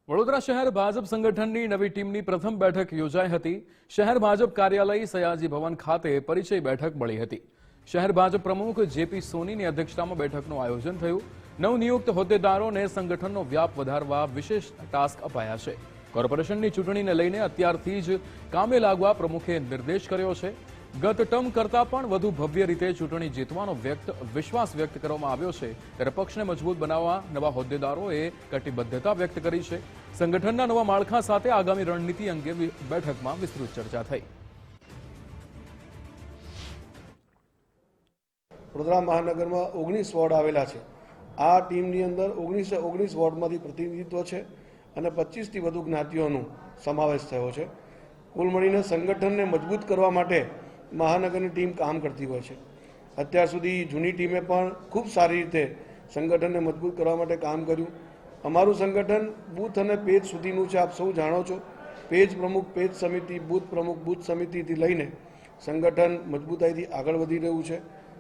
વડોદરા શહેર ભાજપ સંગઠનની નવી ટીમની પ્રથમ બેઠક યોજાઈ હતી। શહેર ભાજપ કાર્યાલય સયાજી ભવન ખાતે પરિચય બેઠક મળી હતી। શહેર ભાજપ પ્રમુખ જેપી સોનીની અધ્યક્ષતામાં બેઠકનું આયોજન થયું। નવનિયુક્ત હોદ્દેદારોને સંગઠનનો વ્યાપ વધારવા વિશેષ ટાસ્ક અપાયા છે। કોર્પોરેશનની ચૂંટણીને લઈને અત્યારથી જ કામે લાગવા પ્રમુખે નિર્દેશ કર્યો છે। ગત ટર્મ કરતાં પણ વધુ ભવ્ય રીતે ચૂંટણી જીતવાનો વિશ્વાસ વ્યક્ત કરવામાં આવ્યો છે। ત્યારે પક્ષને મજબૂત બનાવવા નવા હોદ્દેદારોએ કટિબદ્ધતા વ્યક્ત કરી છે। સંગઠનના નવા માળખા સાથે આગામી રણનીતિ અંગે બેઠકમાં વિસ્તૃત ચર્ચા થઈ। વડોદરા મહાનગરમાં 19 વોર્ડ આવેલા છે। આ ટીમની અંદર 19 વોર્ડમાંથી પ્રતિનિધિત્વ છે અને 25 થી વધુ જ્ઞાતિઓનો સમાવેશ થયો છે। કુલ મળીને સંગઠનને મજબૂત કરવા માટે મહાનગરની ટીમ કામ કરતી હોય છે। અત્યાર સુધી જૂની ટીમે પણ ખૂબ સારી રીતે સંગઠનને મજબૂત કરવા માટે કામ કર્યું। અમારું સંગઠન બૂથ અને પેજ સુધીનું છે, આપ સૌ જાણો છો। પેજ પ્રમુખ, પેજ સમિતિ, બૂથ પ્રમુખ, બૂથ સમિતિથી લઈને સંગઠન મજબૂતાઈથી આગળ વધી રહ્યું છે।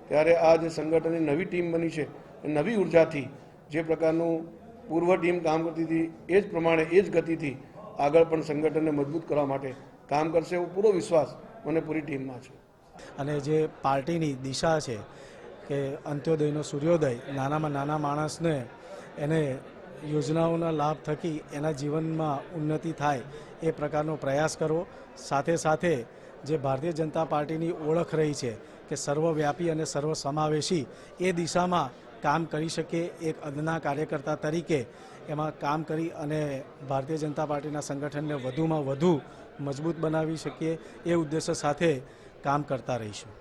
ત્યારે આ જે સંગઠનની નવી ટીમ બની છે એ નવી ઉર્જાથી જે પ્રકારનું પૂર્વ ટીમ કામ કરતી હતી એ જ પ્રમાણે એ જ ગતિથી આગળ પણ સંગઠનને મજબૂત કરવા માટે કામ કરશે એવો પૂરો વિશ્વાસ મને પૂરી ટીમમાં છે। અને જે પાર્ટીની દિશા છે કે અંત્યોદયનો સૂર્યોદય, નાનામાં નાના માણસને એને યોજનાઓના લાભ થકી એના જીવનમાં ઉન્નતિ થાય એ પ્રકારનો પ્રયાસ કરવો। સાથે સાથે જે ભારતીય જનતા પાર્ટીની ઓળખ રહી છે કે સર્વવ્યાપી અને સર્વસમાવેશી એ દિશામાં કામ કરી શકે, એક અદના કાર્યકર્તા તરીકે એમાં કામ કરી અને ભારતીય જનતા પાર્ટીના સંગઠનને વધુમાં વધુ મજબૂત બનાવી શકીએ એ ઉદ્દેશ્ય સાથે કામ કરતા રહીશું।